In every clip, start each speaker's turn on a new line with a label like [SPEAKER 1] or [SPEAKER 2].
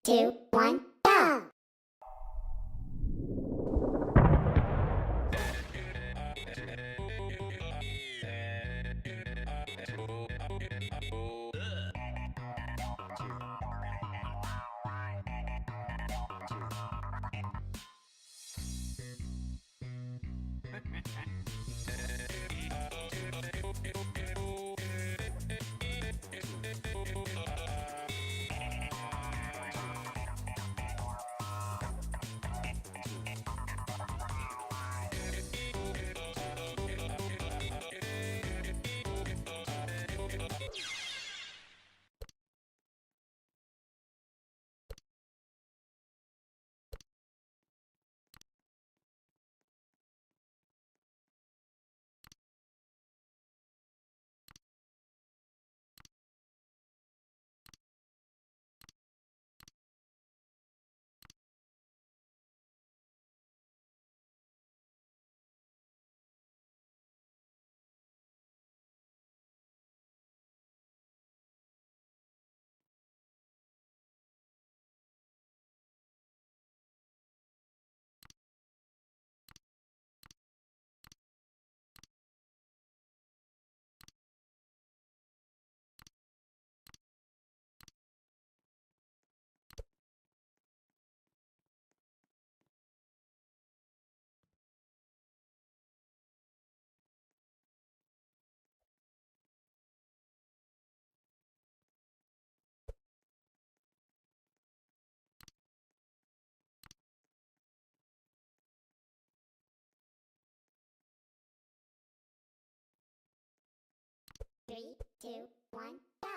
[SPEAKER 1] 2, 1, go! Three, two, one, go!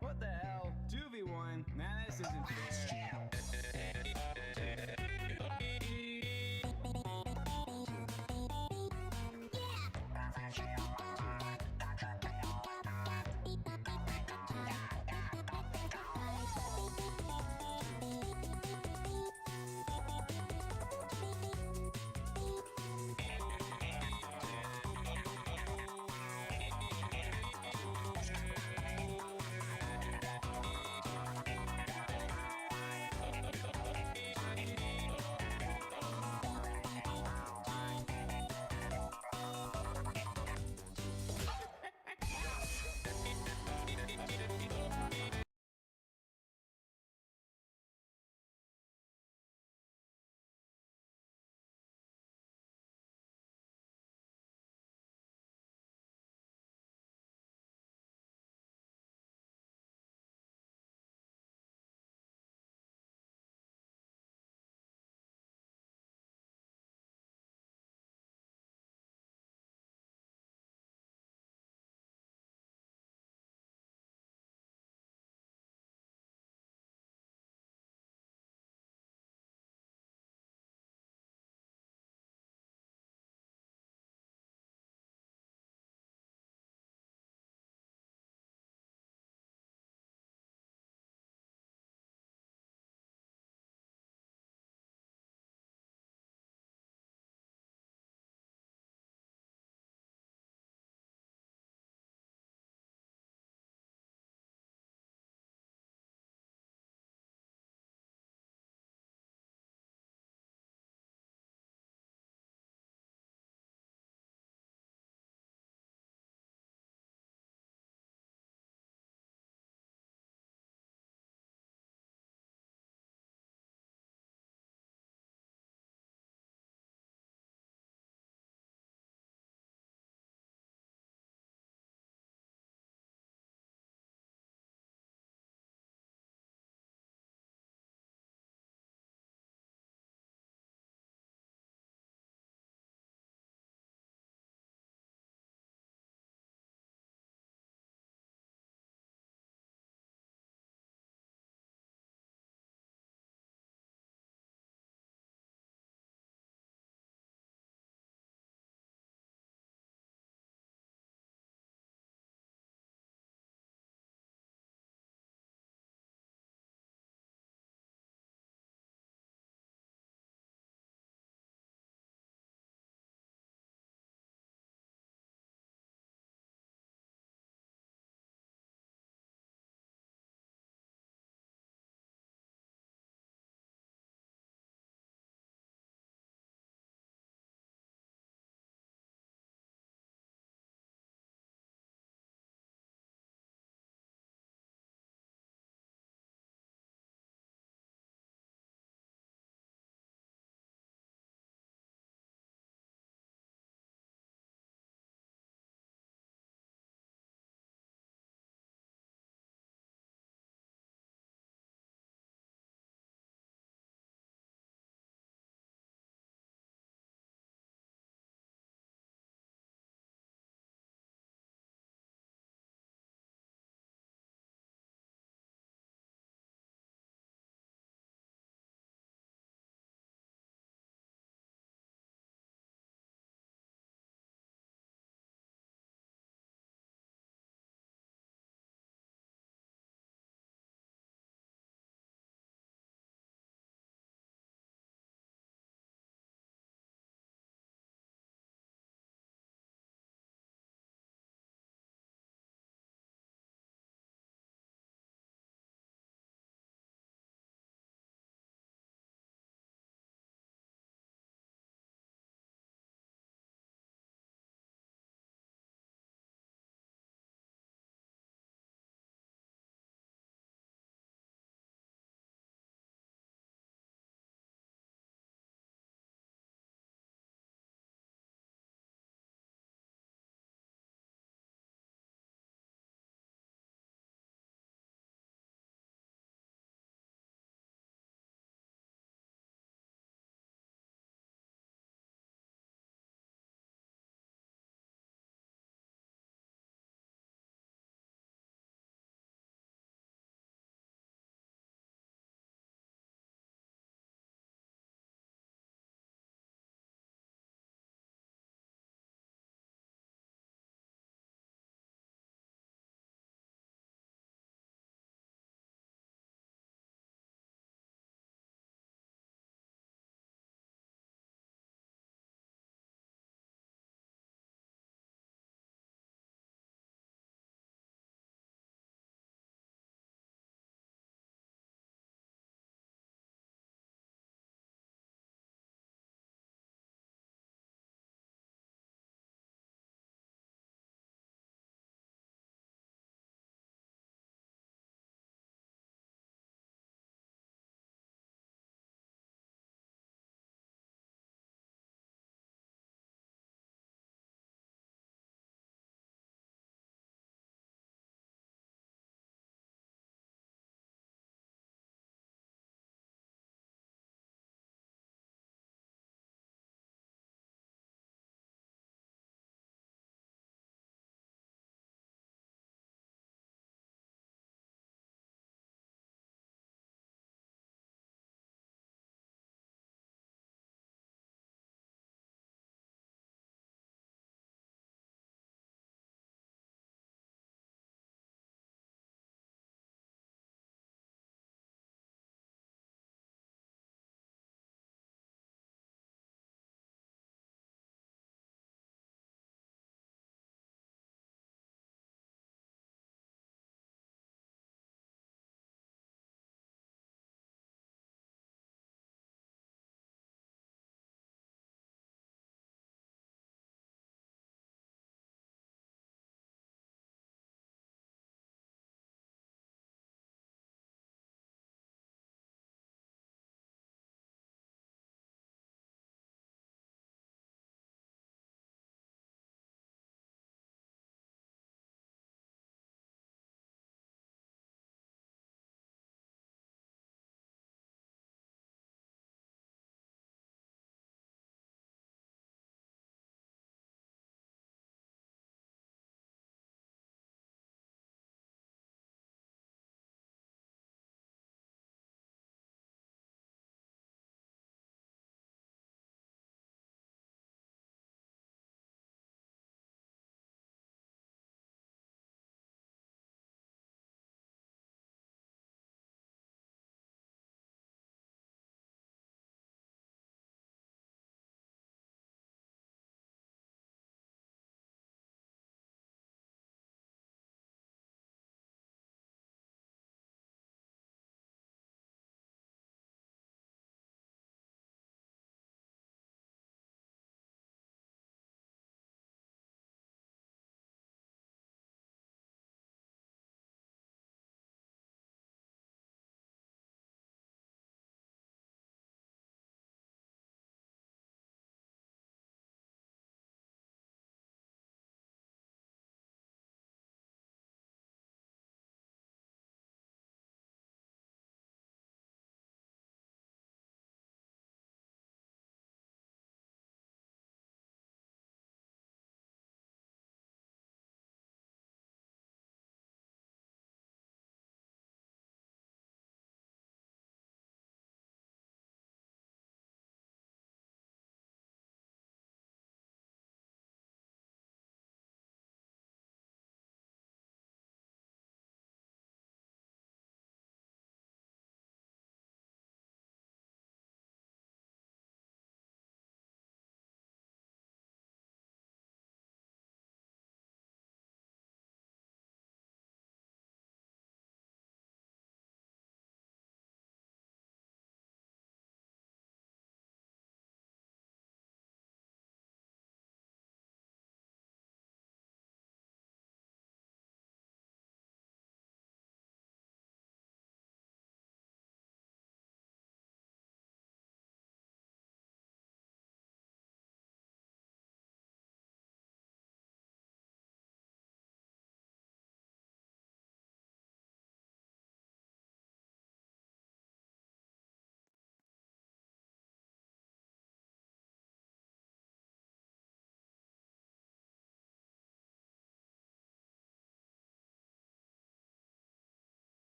[SPEAKER 2] What the hell? 2v1? Man, this isn't fair.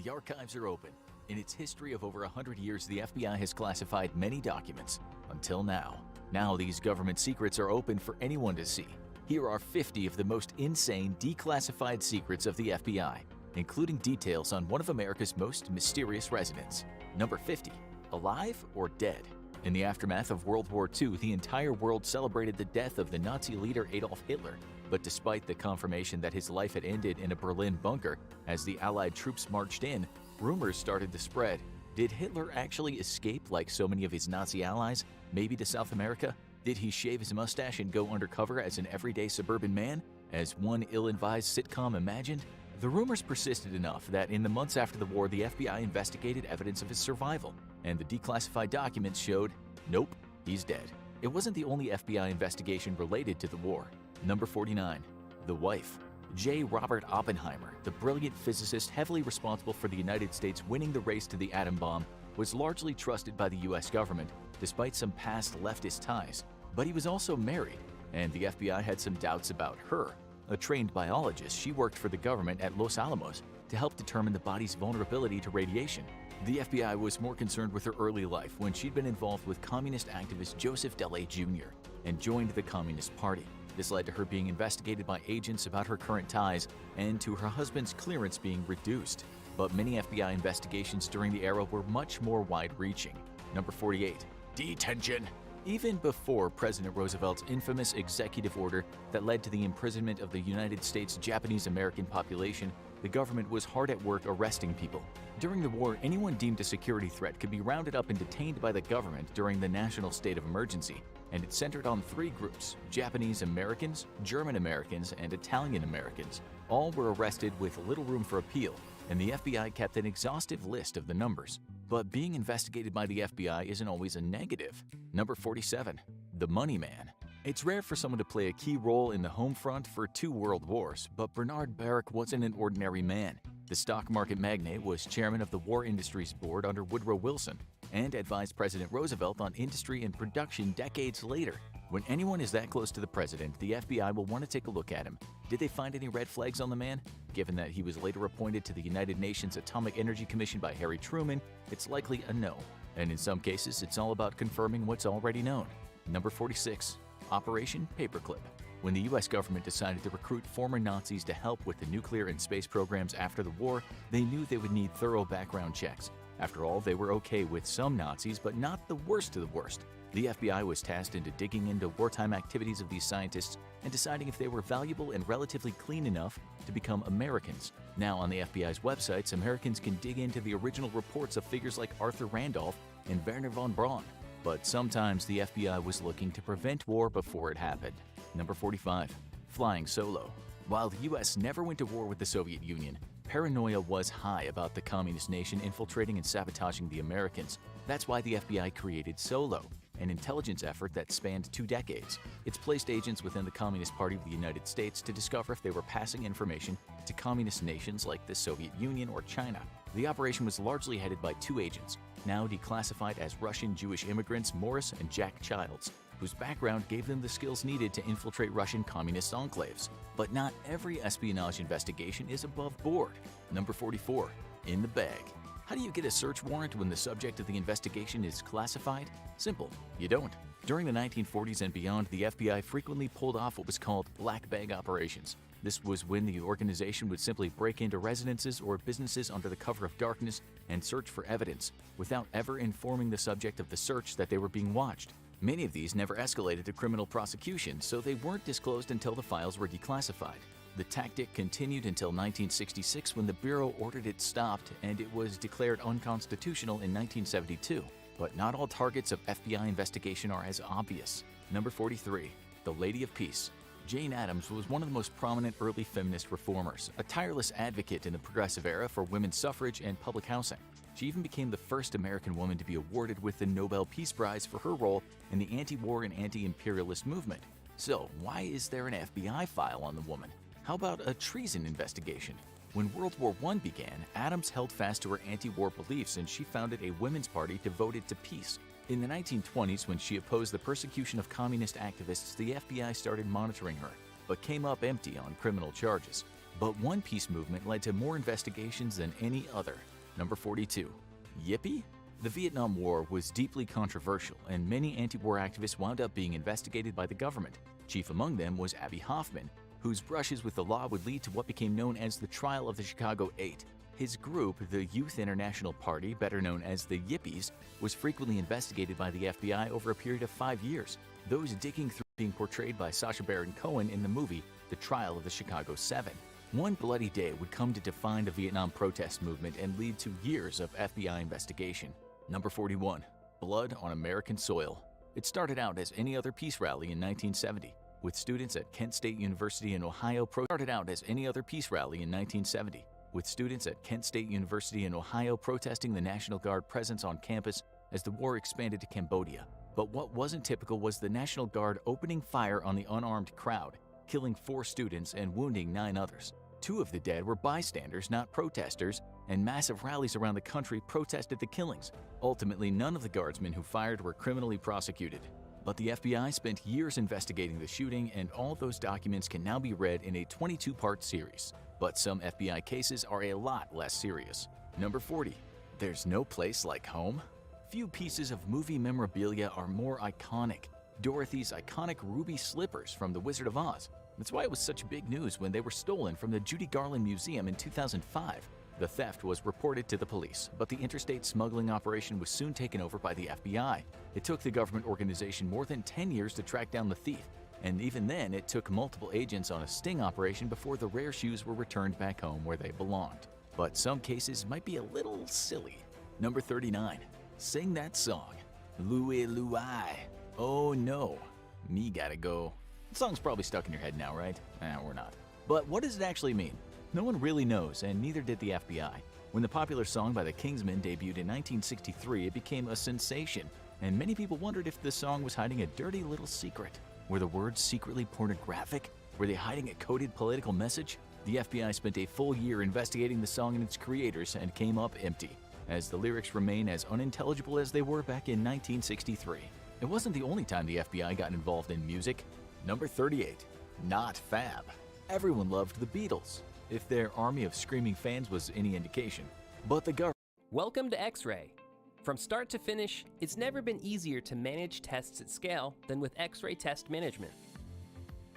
[SPEAKER 3] The archives are open. In its history of over 100 years, the FBI has classified many documents. Until now. Now these government secrets are open for anyone to see. Here are 50 of the most insane declassified secrets of the FBI, including details on one of America's most mysterious residents. Number 50. Alive or dead? In the aftermath of World War II, the entire world celebrated the death of the Nazi leader Adolf Hitler. But despite the confirmation that his life had ended in a Berlin bunker as the Allied troops marched in, rumors started to spread. Did Hitler actually escape like so many of his Nazi allies, maybe to South America? Did he shave his mustache and go undercover as an everyday suburban man, as one ill-advised sitcom imagined? The rumors persisted enough that in the months after the war, the FBI investigated evidence of his survival, and the declassified documents showed, nope, he's dead. It wasn't the only FBI investigation related to the war. Number 49. The wife. J. Robert Oppenheimer, the brilliant physicist heavily responsible for the United States winning the race to the atom bomb, was largely trusted by the US government, despite some past leftist ties. But he was also married, and the FBI had some doubts about her. A trained biologist, she worked for the government at Los Alamos to help determine the body's vulnerability to radiation. The FBI was more concerned with her early life when she'd been involved with communist activist Joseph Dele Jr. and joined the Communist Party. This led to her being investigated by agents about her current ties and to her husband's clearance being reduced. But many FBI investigations during the era were much more wide-reaching. Number 48. Detention. Even before President Roosevelt's infamous executive order that led to the imprisonment of the United States Japanese-American population, the government was hard at work arresting people. During the war, anyone deemed a security threat could be rounded up and detained by the government during the national state of emergency, and it centered on three groups: Japanese Americans, German Americans, and Italian Americans. All were arrested with little room for appeal, and the FBI kept an exhaustive list of the numbers. But being investigated by the FBI isn't always a negative. Number 47. The Money Man. It's rare for someone to play a key role in the home front for two world wars, but Bernard Baruch wasn't an ordinary man. The stock market magnate was chairman of the War Industries Board under Woodrow Wilson and advised President Roosevelt on industry and production decades later. When anyone is that close to the president, the FBI will want to take a look at him. Did they find any red flags on the man? Given that he was later appointed to the United Nations Atomic Energy Commission by Harry Truman, it's likely a no. And in some cases, it's all about confirming what's already known. Number 46. Operation Paperclip. When the US government decided to recruit former Nazis to help with the nuclear and space programs after the war, they knew they would need thorough background checks. After all, they were okay with some Nazis, but not the worst of the worst. The FBI was tasked into digging into wartime activities of these scientists and deciding if they were valuable and relatively clean enough to become Americans. Now, on the FBI's websites, Americans can dig into the original reports of figures like Arthur Randolph and Werner von Braun. But sometimes the FBI was looking to prevent war before it happened. Number 45. Flying solo. While the US never went to war with the Soviet Union, paranoia was high about the communist nation infiltrating and sabotaging the Americans. That's why the FBI created Solo, an intelligence effort that spanned 2 decades. It's placed agents within the Communist Party of the United States to discover if they were passing information to communist nations like the Soviet Union or China. The operation was largely headed by 2 agents, now declassified as Russian Jewish immigrants Morris and Jack Childs, whose background gave them the skills needed to infiltrate Russian communist enclaves. But not every espionage investigation is above board. Number 44. In the bag. How do you get a search warrant when the subject of the investigation is classified? Simple, you don't. During the 1940s and beyond, the FBI frequently pulled off what was called black bag operations. This was when the organization would simply break into residences or businesses under the cover of darkness and search for evidence, without ever informing the subject of the search that they were being watched. Many of these never escalated to criminal prosecution, so they weren't disclosed until the files were declassified. The tactic continued until 1966 when the Bureau ordered it stopped and it was declared unconstitutional in 1972. But not all targets of FBI investigation are as obvious. Number 43. The Lady of Peace. Jane Addams was one of the most prominent early feminist reformers, a tireless advocate in the progressive era for women's suffrage and public housing. She even became the first American woman to be awarded with the Nobel Peace Prize for her role in the anti-war and anti-imperialist movement. So, why is there an FBI file on the woman? How about a treason investigation? When World War I began, Addams held fast to her anti-war beliefs and she founded a women's party devoted to peace. In the 1920s, when she opposed the persecution of communist activists, the FBI started monitoring her, but came up empty on criminal charges. But one peace movement led to more investigations than any other. Number 42. Yippee? The Vietnam War was deeply controversial, and many anti-war activists wound up being investigated by the government. Chief among them was Abbie Hoffman, whose brushes with the law would lead to what became known as the Trial of the Chicago Eight. His group, the Youth International Party, better known as the Yippies, was frequently investigated by the FBI over a period of 5 years, those digging through being portrayed by Sacha Baron Cohen in the movie The Trial of the Chicago Seven. One bloody day would come to define the Vietnam protest movement and lead to years of FBI investigation. Number 41. Blood on American Soil. It started out as any other peace rally in 1970, with students at Kent State University in Ohio protesting the National Guard presence on campus as the war expanded to Cambodia. But what wasn't typical was the National Guard opening fire on the unarmed crowd, killing 4 students and wounding 9 others. 2 of the dead were bystanders, not protesters, and massive rallies around the country protested the killings. Ultimately, none of the guardsmen who fired were criminally prosecuted. But the FBI spent years investigating the shooting, and all those documents can now be read in a 22-part series. But some FBI cases are a lot less serious. Number 40. There's no place like home? Few pieces of movie memorabilia are more iconic. Dorothy's iconic ruby slippers from The Wizard of Oz. That's why it was such big news when they were stolen from the Judy Garland Museum in 2005. The theft was reported to the police, but the interstate smuggling operation was soon taken over by the FBI. It took the government organization more than 10 years to track down the thief, and even then it took multiple agents on a sting operation before the rare shoes were returned back home where they belonged. But some cases might be a little silly. Number 39. Sing that song. Louie Louie. Oh no. Me gotta go. The song's probably stuck in your head now, right? We're not. But what does it actually mean? No one really knows, and neither did the FBI. When the popular song by the Kingsmen debuted in 1963, it became a sensation, and many people wondered if the song was hiding a dirty little secret. Were the words secretly pornographic? Were they hiding a coded political message? The FBI spent a full year investigating the song and its creators and came up empty, as the lyrics remain as unintelligible as they were back in 1963. It wasn't the only time the FBI got involved in music. Number 38. Not Fab. Everyone loved the Beatles, if their army of screaming fans was any indication. But the government...
[SPEAKER 4] Welcome to X-Ray. From start to finish, it's never been easier to manage tests at scale than with X-Ray Test Management.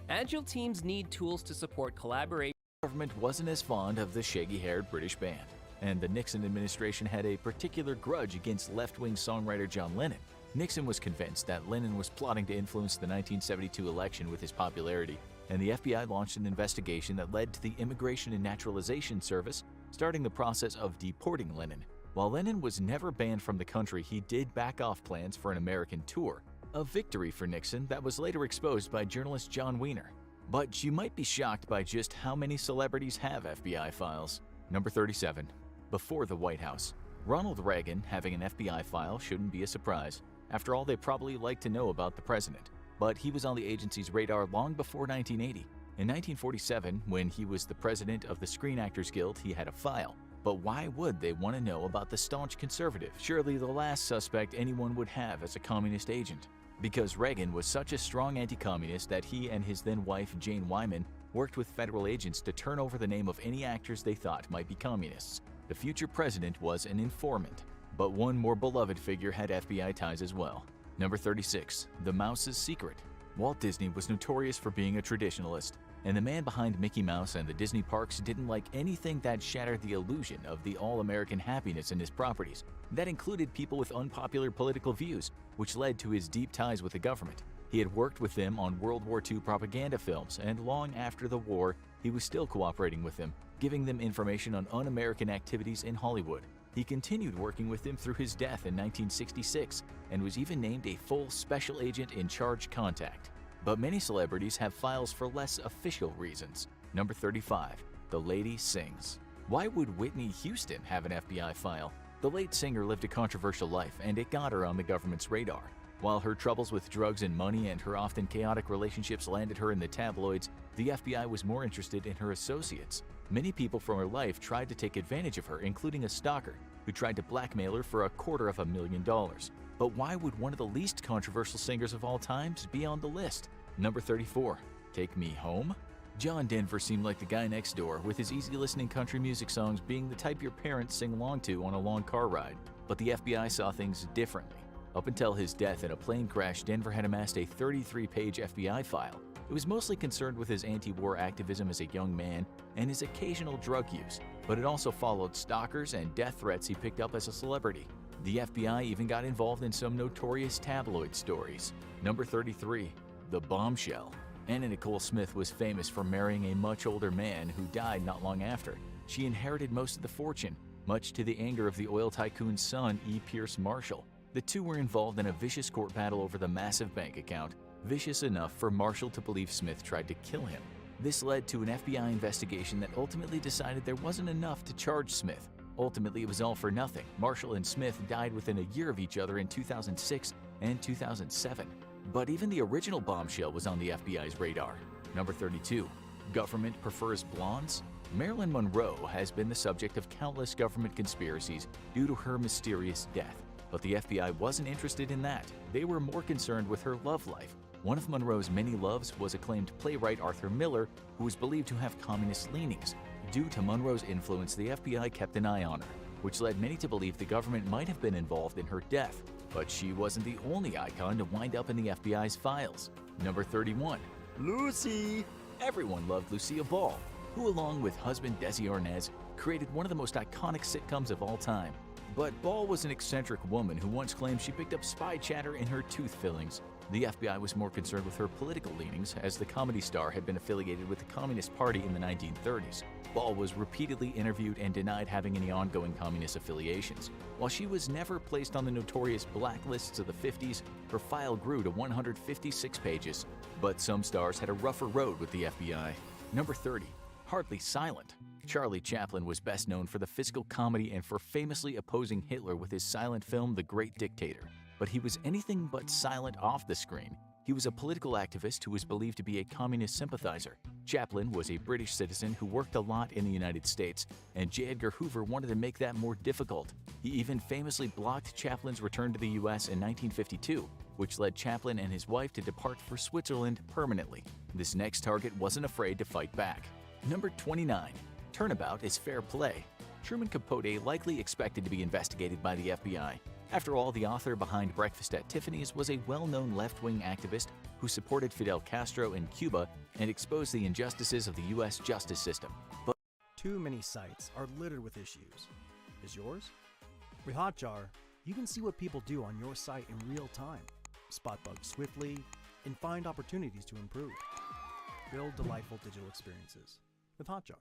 [SPEAKER 4] Agile teams need tools to support collaboration.
[SPEAKER 3] The government wasn't as fond of the shaggy-haired British band, and the Nixon administration had a particular grudge against left-wing songwriter John Lennon. Nixon was convinced that Lennon was plotting to influence the 1972 election with his popularity, and the FBI launched an investigation that led to the Immigration and Naturalization Service starting the process of deporting Lennon. While Lennon was never banned from the country, he did back off plans for an American tour, a victory for Nixon that was later exposed by journalist John Wiener. But you might be shocked by just how many celebrities have FBI files. Number 37. Before the White House. Ronald Reagan having an FBI file shouldn't be a surprise. After all, they probably like to know about the president. But he was on the agency's radar long before 1980. In 1947, when he was the president of the Screen Actors Guild, he had a file. But why would they want to know about the staunch conservative, surely the last suspect anyone would have as a communist agent? Because Reagan was such a strong anti-communist that he and his then-wife Jane Wyman worked with federal agents to turn over the name of any actors they thought might be communists. The future president was an informant. But one more beloved figure had FBI ties as well. Number 36. The Mouse's Secret. Walt Disney was notorious for being a traditionalist, and the man behind Mickey Mouse and the Disney parks didn't like anything that shattered the illusion of the all-American happiness in his properties. That included people with unpopular political views, which led to his deep ties with the government. He had worked with them on World War II propaganda films, and long after the war, he was still cooperating with them, giving them information on un-American activities in Hollywood. He continued working with him through his death in 1966 and was even named a full special agent in charge contact. But many celebrities have files for less official reasons. Number 35. The Lady Sings. Why would Whitney Houston have an FBI file? The late singer lived a controversial life, and it got her on the government's radar. While her troubles with drugs and money and her often chaotic relationships landed her in the tabloids, the FBI was more interested in her associates. Many people from her life tried to take advantage of her, including a stalker who tried to blackmail her for $250,000. But why would one of the least controversial singers of all times be on the list? Number 34. Take Me Home? John Denver seemed like the guy next door, with his easy-listening country music songs being the type your parents sing along to on a long car ride. But the FBI saw things differently. Up until his death in a plane crash, Denver had amassed a 33-page FBI file. It was mostly concerned with his anti-war activism as a young man and his occasional drug use, but it also followed stalkers and death threats he picked up as a celebrity. The FBI even got involved in some notorious tabloid stories. Number 33, the bombshell. Anna Nicole Smith was famous for marrying a much older man who died not long after. She inherited most of the fortune, much to the anger of the oil tycoon's son, E. Pierce Marshall. The two were involved in a vicious court battle over the massive bank account, vicious enough for Marshall to believe Smith tried to kill him. This led to an FBI investigation that ultimately decided there wasn't enough to charge Smith. Ultimately, it was all for nothing. Marshall and Smith died within a year of each other in 2006 and 2007. But even the original bombshell was on the FBI's radar. Number 32, government prefers blondes? Marilyn Monroe has been the subject of countless government conspiracies due to her mysterious death. But the FBI wasn't interested in that. They were more concerned with her love life. One of Monroe's many loves was acclaimed playwright Arthur Miller, who was believed to have communist leanings. Due to Monroe's influence, the FBI kept an eye on her, which led many to believe the government might have been involved in her death. But she wasn't the only icon to wind up in the FBI's files. Number 31, Lucy! Everyone loved Lucille Ball, who along with husband Desi Arnaz created one of the most iconic sitcoms of all time. But Ball was an eccentric woman who once claimed she picked up spy chatter in her tooth fillings. The FBI was more concerned with her political leanings, as the comedy star had been affiliated with the Communist Party in the 1930s. Ball was repeatedly interviewed and denied having any ongoing communist affiliations. While she was never placed on the notorious blacklists of the 50s, her file grew to 156 pages. But some stars had a rougher road with the FBI. Number 30, hardly silent. Charlie Chaplin was best known for the physical comedy and for famously opposing Hitler with his silent film The Great Dictator. But he was anything but silent off the screen. He was a political activist who was believed to be a communist sympathizer. Chaplin was a British citizen who worked a lot in the United States, and J. Edgar Hoover wanted to make that more difficult. He even famously blocked Chaplin's return to the US in 1952, which led Chaplin and his wife to depart for Switzerland permanently. This next target wasn't afraid to fight back. Number 29. Turnabout is fair play. Truman Capote likely expected to be investigated by the FBI. After all, the author behind Breakfast at Tiffany's was a well-known left-wing activist who supported Fidel Castro in Cuba and exposed the injustices of the U.S. justice system. But
[SPEAKER 5] too many sites are littered with issues. Is yours? With Hotjar, you can see what people do on your site in real time, spot bugs swiftly, and find opportunities to improve. Build delightful digital experiences with Hotjar.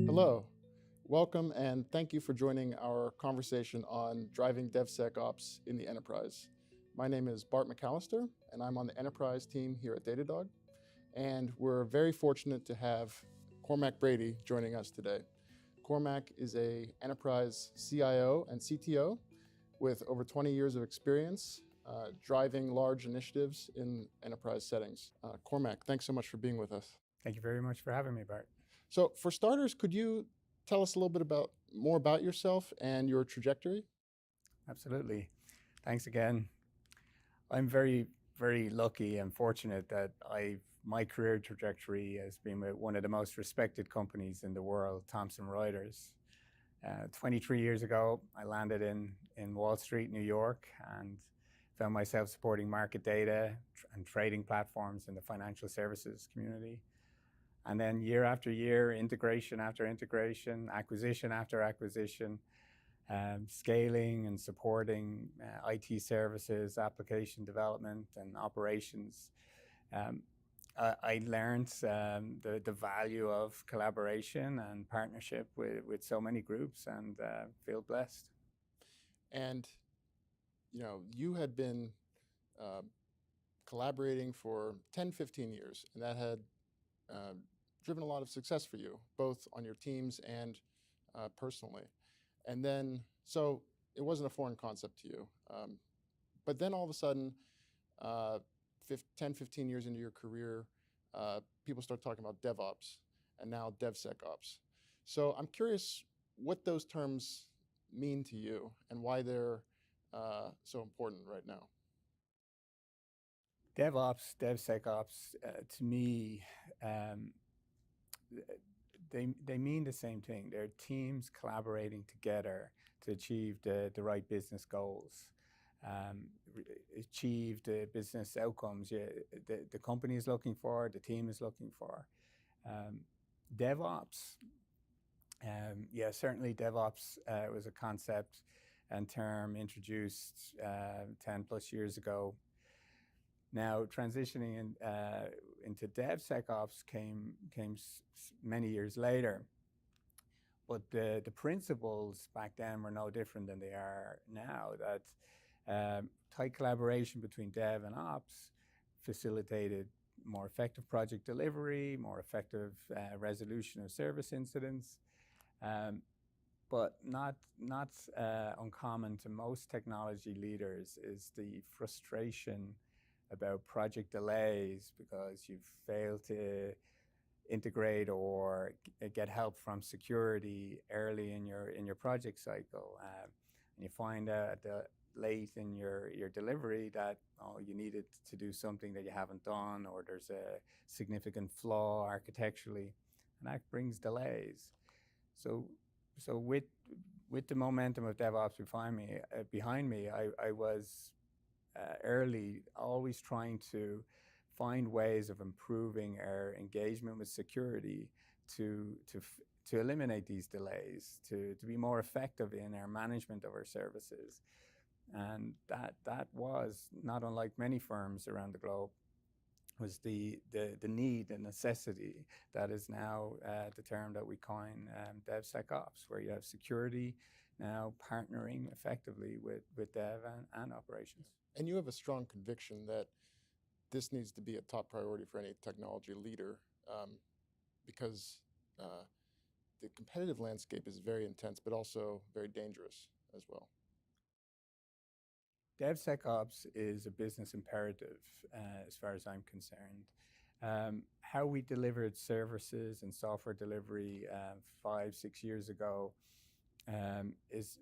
[SPEAKER 6] Hello, welcome and thank you for joining our conversation on driving DevSecOps in the enterprise. My name is Bart McAllister and I'm on the enterprise team here at Datadog. And we're very fortunate to have Cormac Brady joining us today. Cormac is an enterprise CIO and CTO with over 20 years of experience driving large initiatives in enterprise settings. Cormac, thanks so much for being with us.
[SPEAKER 7] Thank you very much for having me, Bart.
[SPEAKER 6] So for starters, could you tell us a little bit more about yourself and your trajectory?
[SPEAKER 7] Absolutely. Thanks again. I'm very, very lucky and fortunate that my career trajectory has been with one of the most respected companies in the world, Thomson Reuters. 23 years ago, I landed in Wall Street, New York, and found myself supporting market data and trading platforms in the financial services community. And then year after year, integration after integration, acquisition after acquisition, scaling and supporting IT services, application development, and operations. I learned the value of collaboration and partnership with so many groups, and feel blessed.
[SPEAKER 6] And you had been collaborating for 10, 15 years, and that had driven a lot of success for you, both on your teams and personally. And then, so it wasn't a foreign concept to you. But then all of a sudden, 10, 15 years into your career, people start talking about DevOps and now DevSecOps. So I'm curious what those terms mean to you and why they're so important right now.
[SPEAKER 7] DevOps, DevSecOps, to me, um, they mean the same thing. They're teams collaborating together to achieve the right business goals, achieve the business outcomes the company is looking for, the team is looking for. DevOps, yeah, certainly DevOps was a concept and term introduced 10 plus years ago. Now, transitioning into DevSecOps came many years later, but the principles back then were no different than they are now. That tight collaboration between Dev and Ops facilitated more effective project delivery, more effective resolution of service incidents, but not uncommon to most technology leaders is the frustration about project delays because you've failed to integrate or get help from security early in your project cycle, and you find out late in your delivery that you needed to do something that you haven't done, or there's a significant flaw architecturally, and that brings delays. So with the momentum of DevOps behind me, I was early, always trying to find ways of improving our engagement with security to eliminate these delays, to be more effective in our management of our services. And that was, not unlike many firms around the globe, was the need, the necessity that is now the term that we coin DevSecOps, where you have security now partnering effectively with dev and operations.
[SPEAKER 6] And you have a strong conviction that this needs to be a top priority for any technology leader, because the competitive landscape is very intense, but also very dangerous as well.
[SPEAKER 7] DevSecOps is a business imperative as far as I'm concerned. How we delivered services and software delivery 5-6 years ago is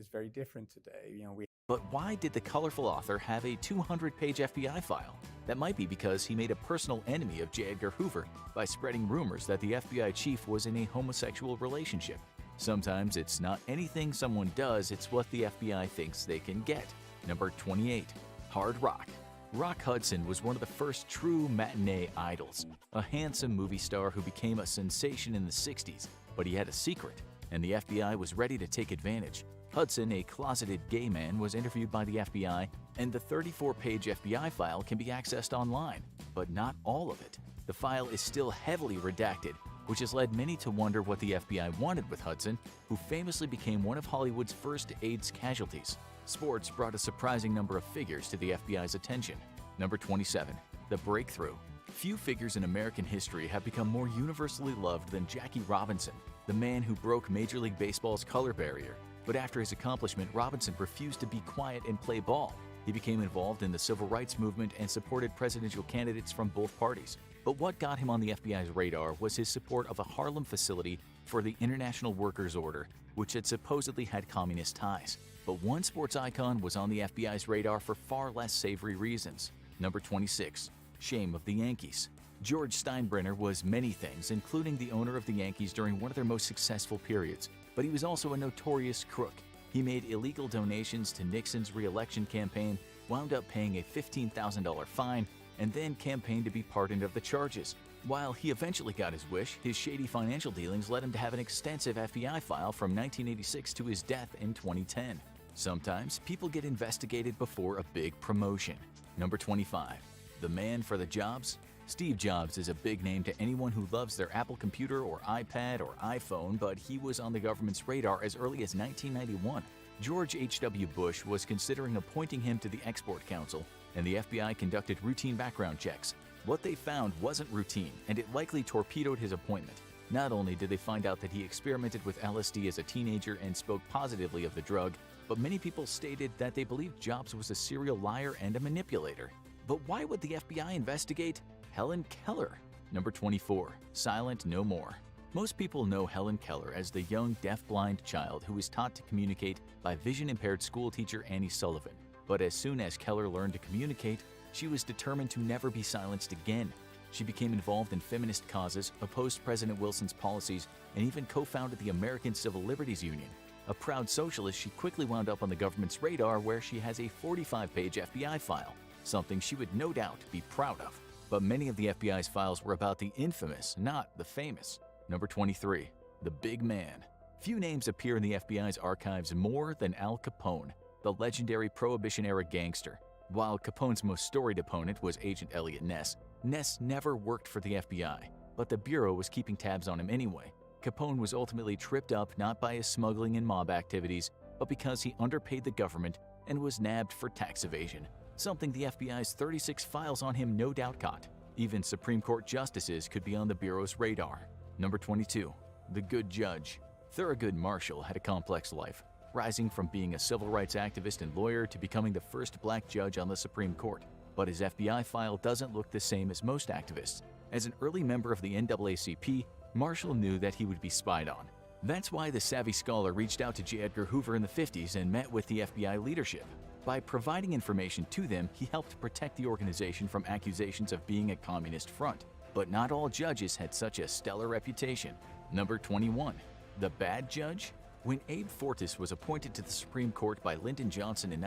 [SPEAKER 7] very different today.
[SPEAKER 3] But why did the colorful author have a 200-page FBI file? That might be because he made a personal enemy of J. Edgar Hoover by spreading rumors that the FBI chief was in a homosexual relationship. Sometimes it's not anything someone does, it's what the FBI thinks they can get. Number 28. Hard Rock. Rock Hudson was one of the first true matinee idols, a handsome movie star who became a sensation in the 60s, but he had a secret, and the FBI was ready to take advantage. Hudson, a closeted gay man, was interviewed by the FBI, and the 34-page FBI file can be accessed online, but not all of it. The file is still heavily redacted, which has led many to wonder what the FBI wanted with Hudson, who famously became one of Hollywood's first AIDS casualties. Sports brought a surprising number of figures to the FBI's attention. Number 27. The Breakthrough. Few figures in American history have become more universally loved than Jackie Robinson, the man who broke Major League Baseball's color barrier. But after his accomplishment, Robinson refused to be quiet and play ball. He became involved in the civil rights movement and supported presidential candidates from both parties. But what got him on the FBI's radar was his support of a Harlem facility for the International Workers' Order, which had supposedly had communist ties. But one sports icon was on the FBI's radar for far less savory reasons. Number 26. Shame of the Yankees. George Steinbrenner was many things, including the owner of the Yankees during one of their most successful periods. But he was also a notorious crook. He made illegal donations to Nixon's re-election campaign, wound up paying a $15,000 fine, and then campaigned to be pardoned of the charges. While he eventually got his wish, his shady financial dealings led him to have an extensive FBI file from 1986 to his death in 2010. Sometimes people get investigated before a big promotion. Number 25. The man for the jobs? Steve Jobs is a big name to anyone who loves their Apple computer or iPad or iPhone, but he was on the government's radar as early as 1991. George H.W. Bush was considering appointing him to the Export Council, and the FBI conducted routine background checks. What they found wasn't routine, and it likely torpedoed his appointment. Not only did they find out that he experimented with LSD as a teenager and spoke positively of the drug, but many people stated that they believed Jobs was a serial liar and a manipulator. But why would the FBI investigate Helen Keller? Number 24. Silent No More. Most people know Helen Keller as the young deaf-blind child who was taught to communicate by vision-impaired schoolteacher Annie Sullivan. But as soon as Keller learned to communicate, she was determined to never be silenced again. She became involved in feminist causes, opposed President Wilson's policies, and even co-founded the American Civil Liberties Union. A proud socialist, she quickly wound up on the government's radar where she has a 45-page FBI file, something she would no doubt be proud of. But many of the FBI's files were about the infamous, not the famous. Number 23. The Big Man. Few names appear in the FBI's archives more than Al Capone, the legendary Prohibition-era gangster. While Capone's most storied opponent was Agent Elliot Ness, Ness never worked for the FBI, but the Bureau was keeping tabs on him anyway. Capone was ultimately tripped up not by his smuggling and mob activities, but because he underpaid the government and was nabbed for tax evasion, something the FBI's 36 files on him no doubt caught. Even Supreme Court justices could be on the Bureau's radar. Number 22. The Good Judge. Thurgood Marshall had a complex life, rising from being a civil rights activist and lawyer to becoming the first black judge on the Supreme Court. But his FBI file doesn't look the same as most activists. As an early member of the NAACP, Marshall knew that he would be spied on. That's why the savvy scholar reached out to J. Edgar Hoover in the 50s and met with the FBI leadership. By providing information to them, he helped protect the organization from accusations of being a communist front. But not all judges had such a stellar reputation. Number 21. The Bad Judge? When Abe Fortas was appointed to the Supreme Court by Lyndon Johnson in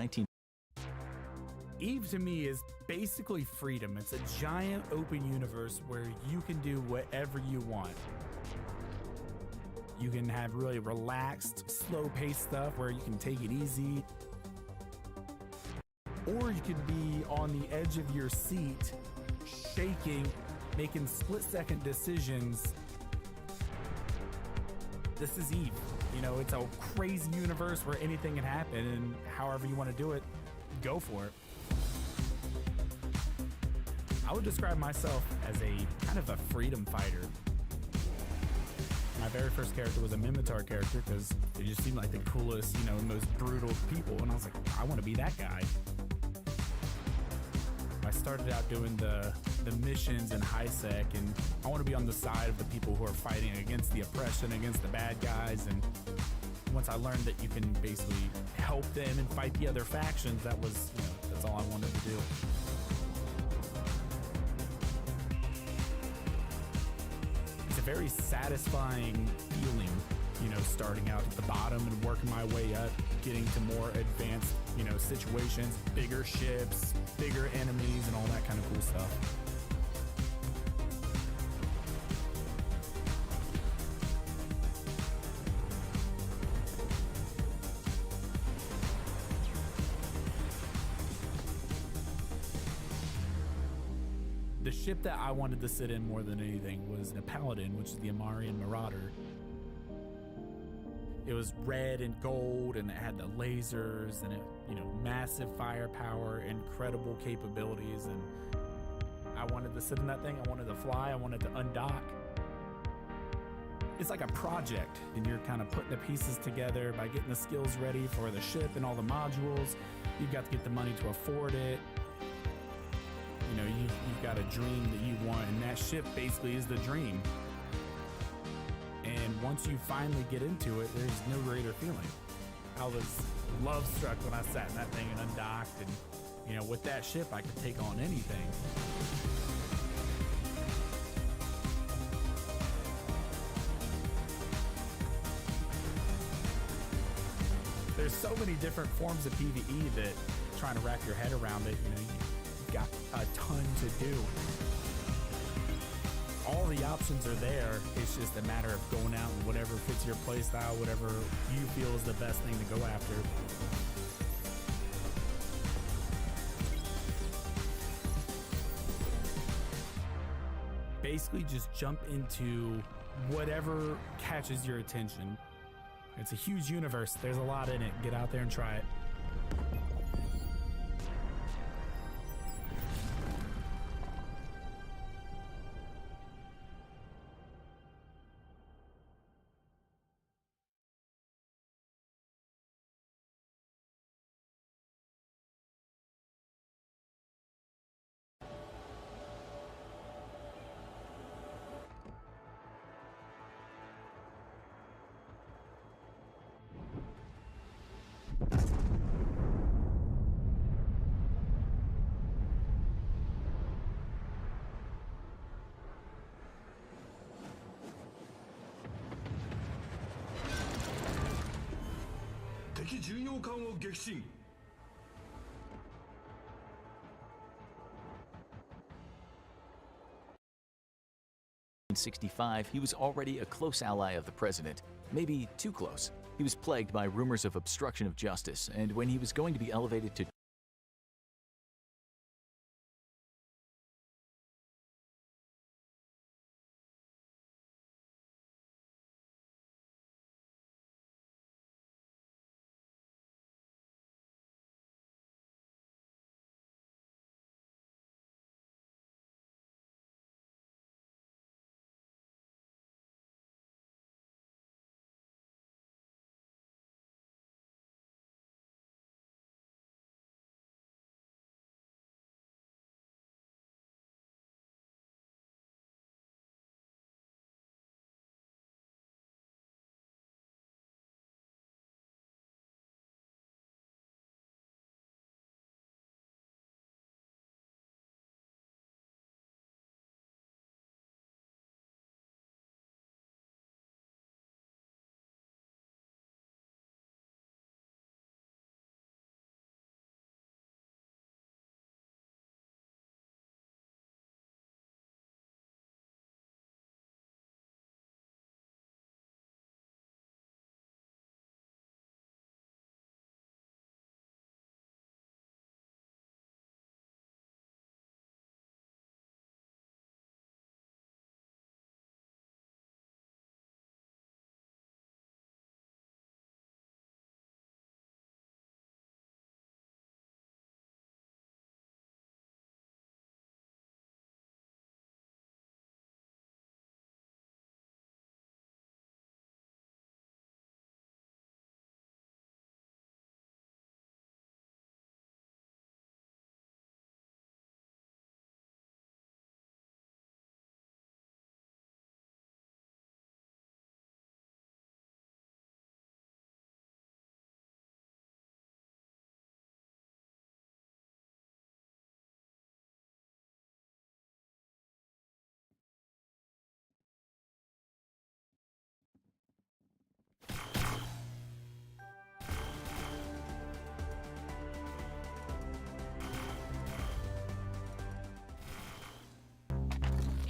[SPEAKER 8] Eve to me is basically freedom. It's a giant open universe where you can do whatever you want. You can have really relaxed, slow-paced stuff where you can take it easy. Or you could be on the edge of your seat, shaking, making split-second decisions. This is Eve. You know, it's a crazy universe where anything can happen, and however you want to do it, go for it. I would describe myself as a kind of a freedom fighter. My very first character was a Minotaur character because it just seemed like the coolest, most brutal people, and I was like, I want to be that guy. I started out doing the missions in HiSec, and I want to be on the side of the people who are fighting against the oppression, against the bad guys, and once I learned that you can basically help them and fight the other factions, that was, that's all I wanted to do. It's a very satisfying feeling, starting out at the bottom and working my way up, getting to more advanced, situations, bigger ships, bigger enemies, and all that kind of cool stuff. The ship that I wanted to sit in more than anything was the Paladin, which is the Amarian Marauder. It was red and gold, and it had the lasers, and it, massive firepower, incredible capabilities, and I wanted to sit in that thing. I wanted to fly. I wanted to undock. It's like a project, and you're kind of putting the pieces together by getting the skills ready for the ship and all the modules. You've got to get the money to afford it. You've got a dream that you want, and that ship basically is the dream. And once you finally get into it, there's no greater feeling. I was love struck when I sat in that thing and undocked, and with that ship I could take on anything. There's so many different forms of PvE that trying to wrap your head around it, you've got a ton to do. All the options are there. It's just a matter of going out and whatever fits your play style, whatever you feel is the best thing to go after. Basically just jump into whatever catches your attention. It's a huge universe. There's a lot in it. Get out there and try it.
[SPEAKER 9] 敵巡洋艦を撃沈。
[SPEAKER 3] In 1965, he was already a close ally of the president, maybe too close. He was plagued by rumors of obstruction of justice, and when he was going to be elevated to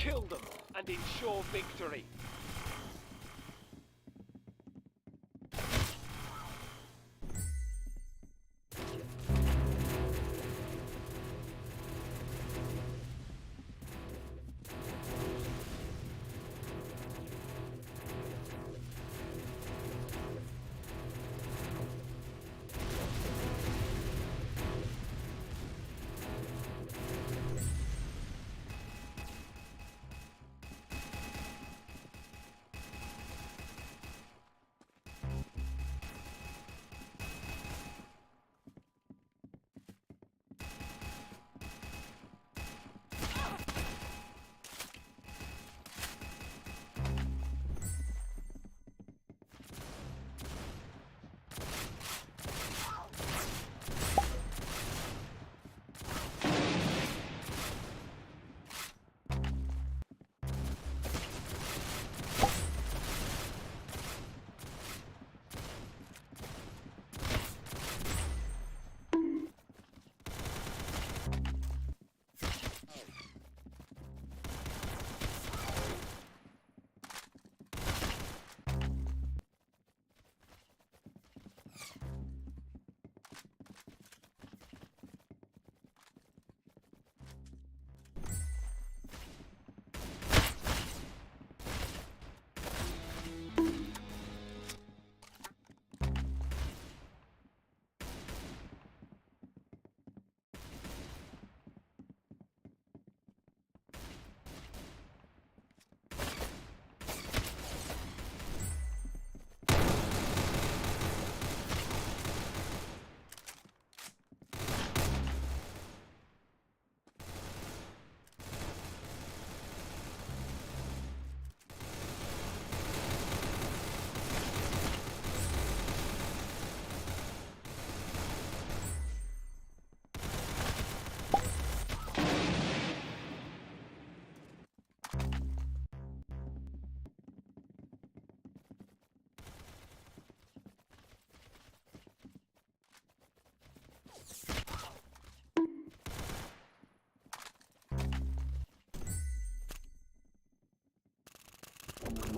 [SPEAKER 10] Kill them and ensure victory.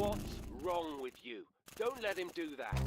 [SPEAKER 10] What's wrong with you? Don't let him do that.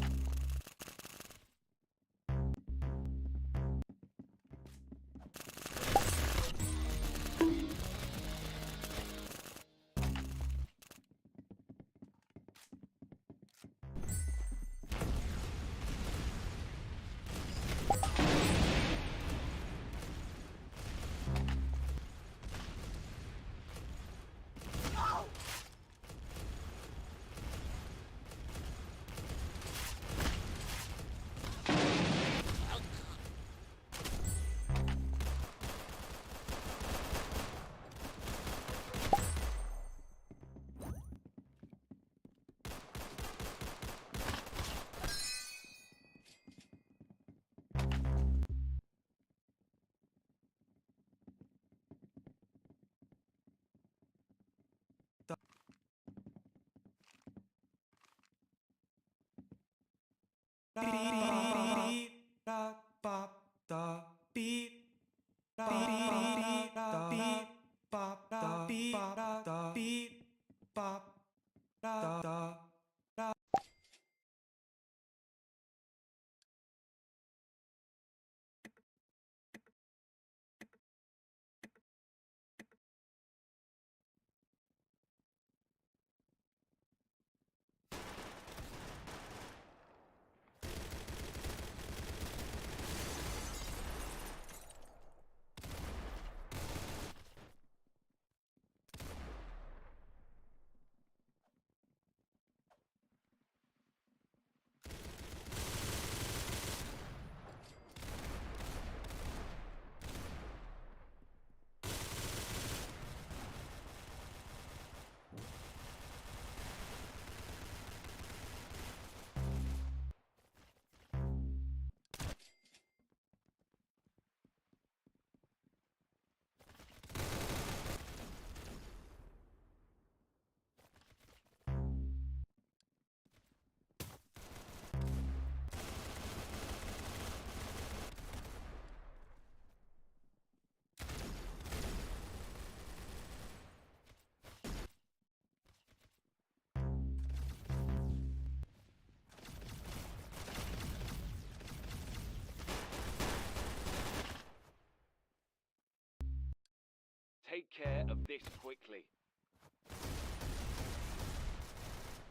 [SPEAKER 10] Take care of this quickly.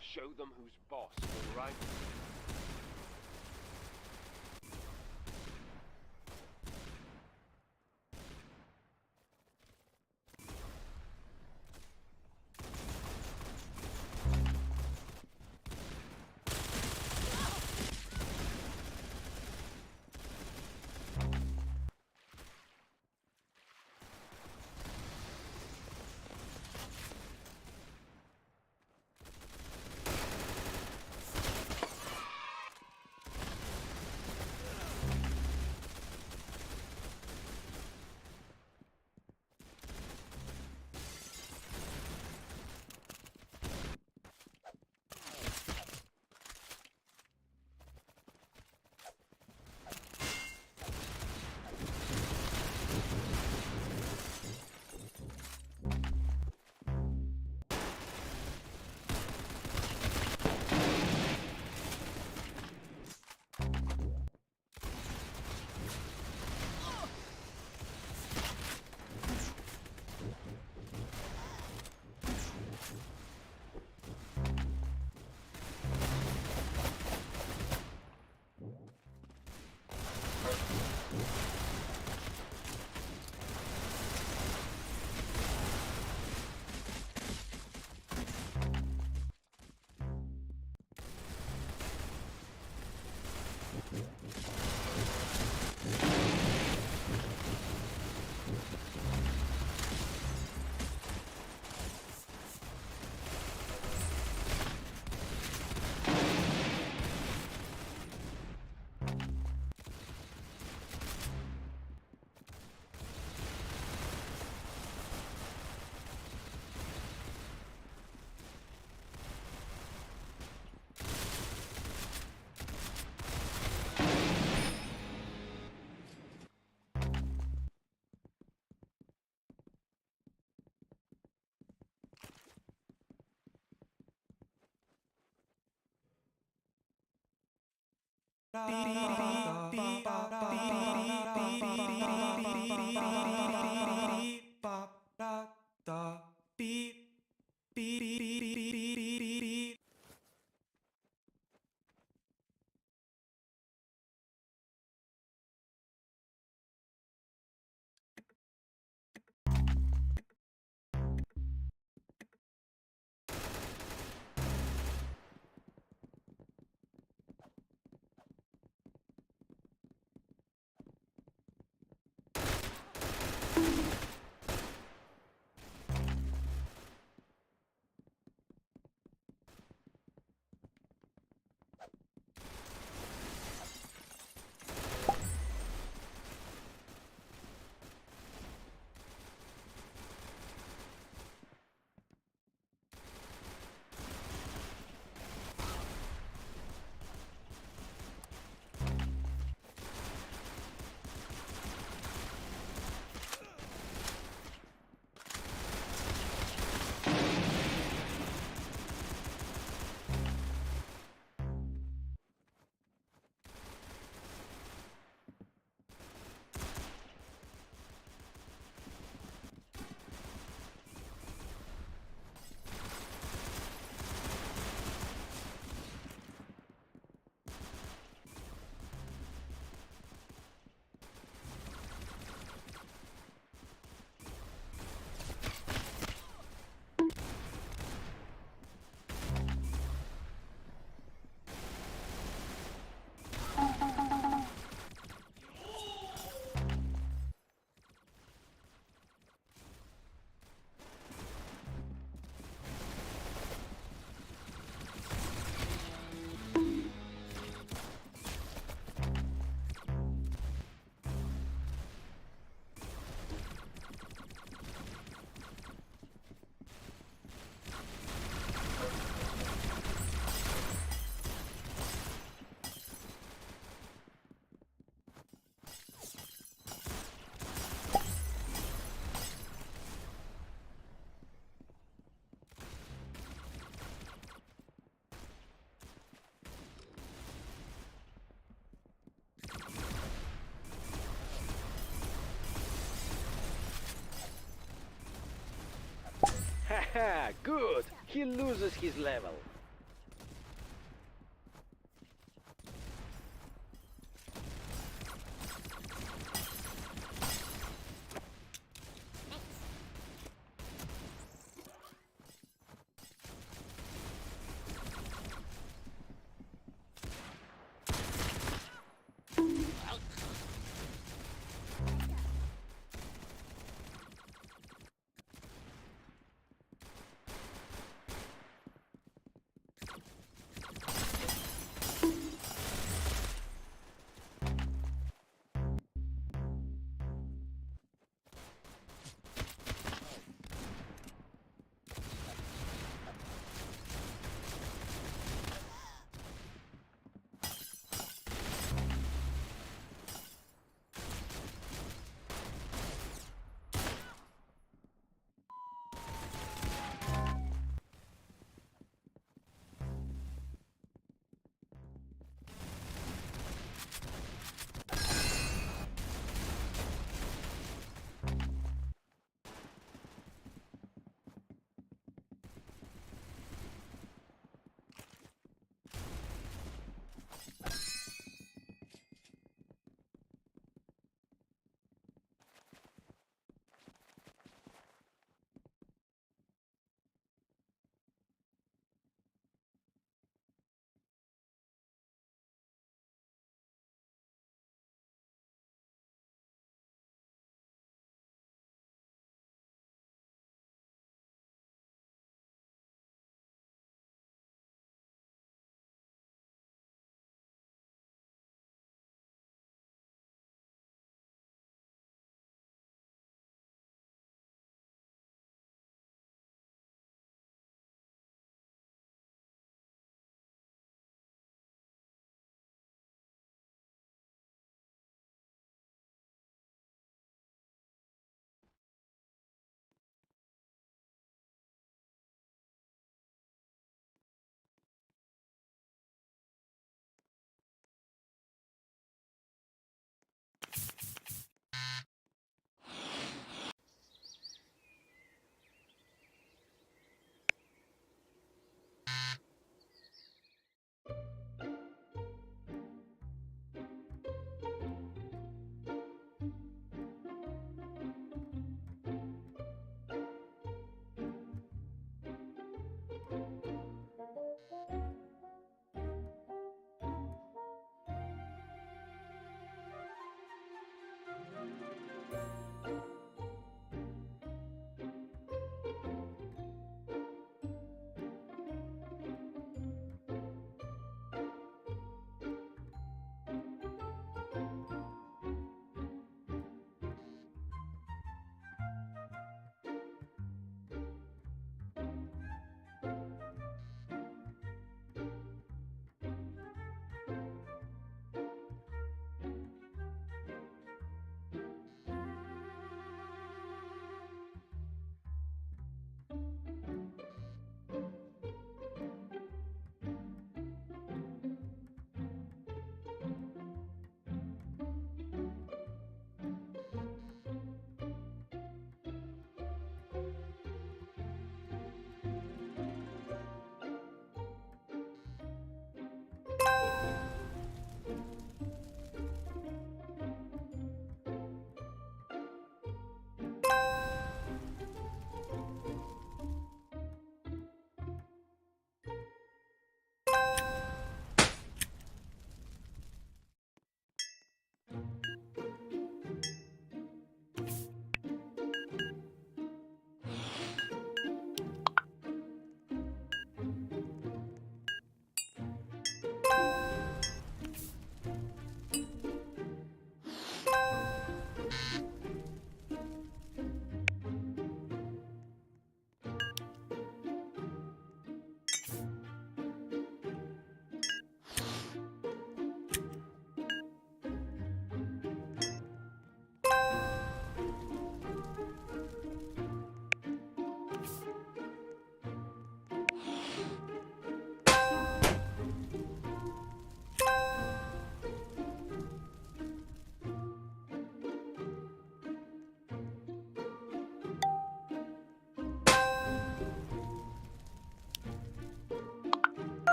[SPEAKER 10] Show them who's boss, all right? Haha, good! He loses his level.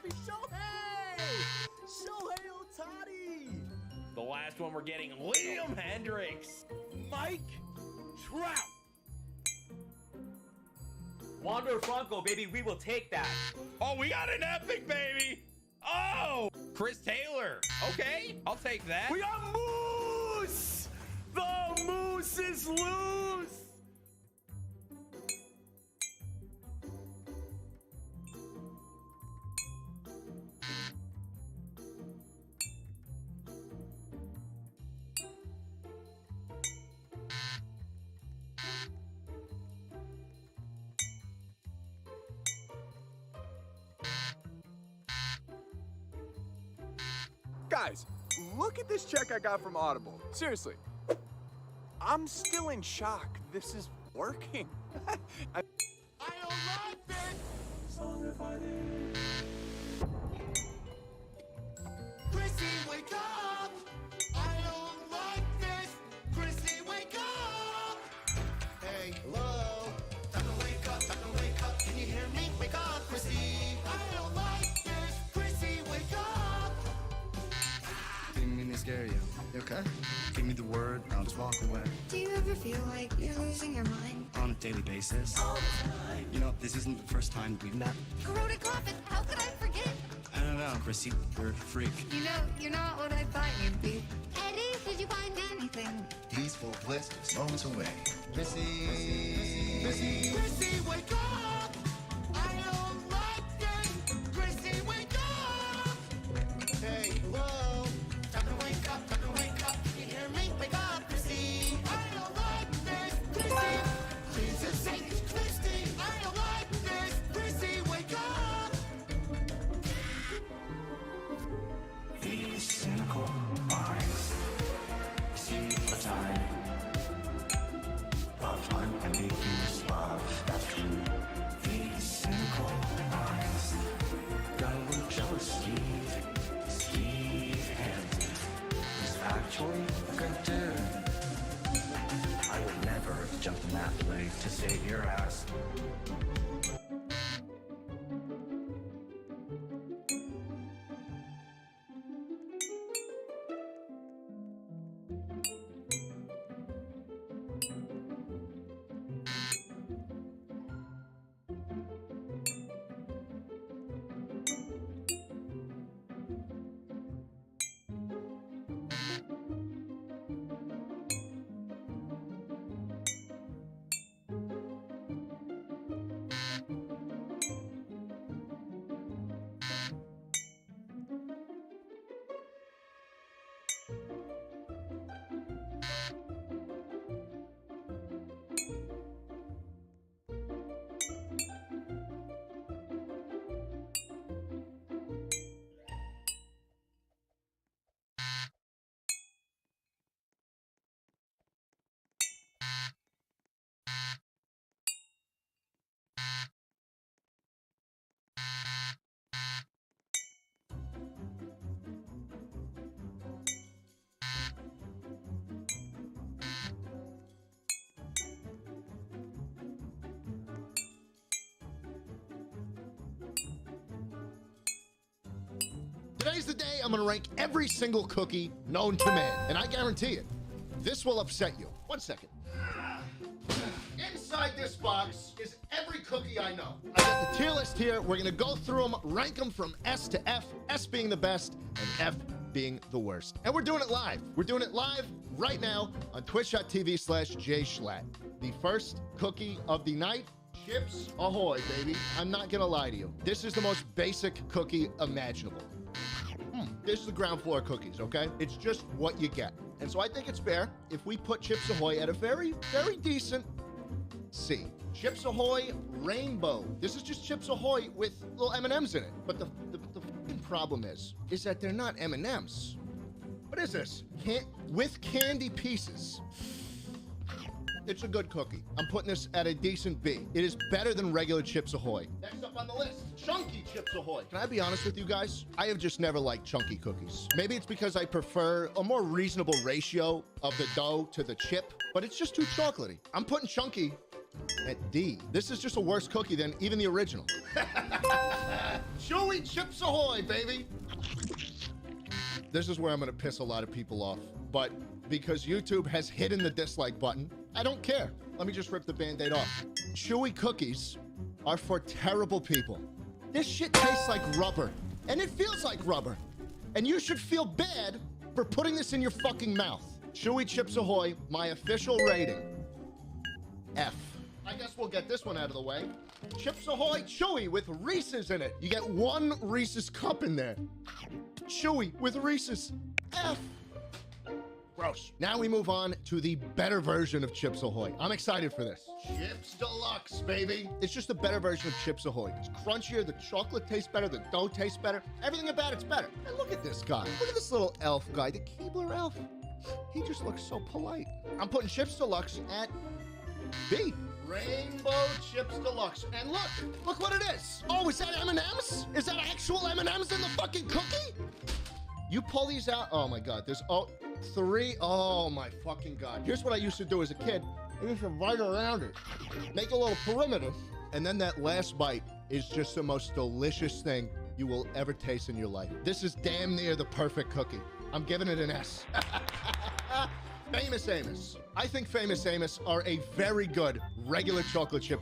[SPEAKER 11] Be Shohei Ohtani! The last one we're getting, Liam Hendricks. Mike Trout.
[SPEAKER 12] Wander Franco, baby, we will take that.
[SPEAKER 11] Oh, we got an epic, baby. Oh, Chris Taylor. Okay, I'll take that. We got Moose. The Moose is loose.
[SPEAKER 13] Guys, look at this check I got from Audible. Seriously, I'm still in shock. This is working. I don't like this! Chrissy, wake up! I don't like this! Chrissy, wake
[SPEAKER 14] scare you. You okay? Give me the word, I'll just walk away.
[SPEAKER 15] Do you ever feel like you're losing your mind?
[SPEAKER 14] On a daily basis. You know, this isn't the first time we've met.
[SPEAKER 15] Corroded coffin, how could I forget?
[SPEAKER 14] I don't know, Chrissy, you're a freak.
[SPEAKER 15] You know, you're not what I thought you'd be. Eddie, did you find anything?
[SPEAKER 14] Peaceful bliss, just moments away. Chrissy, wake up! I don't like this! Chrissy, wake up! Hey, whoa! Time to wake up, time to wake up. You hear me? Wake up, Chrissy! I don't like this! Chrissy! Please just say it's Chrissy! I don't like this! Chrissy, wake up! These cynical minds see the time. Love fun and making this love that's true. These cynical minds got a little jealous, Steve Hands is actually a good dude. I would never jump in that lake to save your ass.
[SPEAKER 16] Today's the day I'm gonna rank every single cookie known to man, and I guarantee it, this will upset you. 1 second. Inside this box is every cookie I know. I got the tier list here. We're gonna go through them, rank them from S to F, S being the best and F being the worst. And we're doing it live. We're doing it live right now on twitch.tv/JSchlatt. The first cookie of the night, Chips Ahoy, baby. I'm not gonna lie to you. This is the most basic cookie imaginable. This is the ground floor cookies, okay? It's just what you get. And so I think it's fair if we put Chips Ahoy at a very, very decent C. Chips Ahoy Rainbow. This is just Chips Ahoy with little M&Ms in it. But the fucking problem is that they're not M&Ms. What is this? With candy pieces. It's a good cookie. I'm putting this at a decent B. It is better than regular Chips Ahoy. Next up on the list, Chunky Chips Ahoy. Can I be honest with you guys? I have just never liked chunky cookies. Maybe it's because I prefer a more reasonable ratio of the dough to the chip, but it's just too chocolatey. I'm putting Chunky at D. This is just a worse cookie than even the original. Chewy Chips Ahoy, baby. This is where I'm gonna piss a lot of people off, but because YouTube has hidden the dislike button, I don't care. Let me just rip the Band-Aid off. Chewy cookies are for terrible people. This shit tastes like rubber, and it feels like rubber. And you should feel bad for putting this in your fucking mouth. Chewy Chips Ahoy, my official rating, F. I guess we'll get this one out of the way. Chips Ahoy Chewy with Reese's in it. You get one Reese's cup in there. Chewy with Reese's, F. Gross. Now we move on to the better version of Chips Ahoy. I'm excited for this. Chips Deluxe, baby. It's just a better version of Chips Ahoy. It's crunchier, the chocolate tastes better, the dough tastes better. Everything about it's better. And look at this guy. Look at this little elf guy, the Keebler elf. He just looks so polite. I'm putting Chips Deluxe at B. Rainbow Chips Deluxe. And look what it is. Oh, is that M&Ms? Is that actual M&Ms in the fucking cookie? You pull these out. Oh my God, there's 3. Oh my fucking God. Here's what I used to do as a kid. I used to bite around it, make a little perimeter, and then that last bite is just the most delicious thing you will ever taste in your life. This is damn near the perfect cookie. I'm giving it an S. Famous Amos. I think Famous Amos are a very good regular chocolate chip.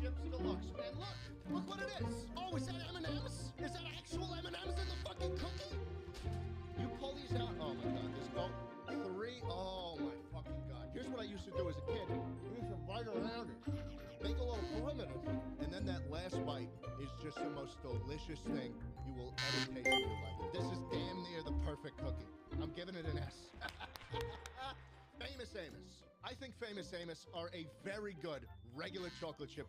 [SPEAKER 16] Chips Deluxe, man. Look what it is. Oh, is that M&M's? Is that actual M&M's in the fucking cookie? You pull these out. Oh my God, there's about 3. Oh my fucking God. Here's what I used to do as a kid. You used to bite around it, make a little perimeter, and then that last bite is just the most delicious thing you will ever taste in your life. This is damn near the perfect cookie. I'm giving it an S. Famous Amos. I think Famous Amos are a very good regular chocolate chip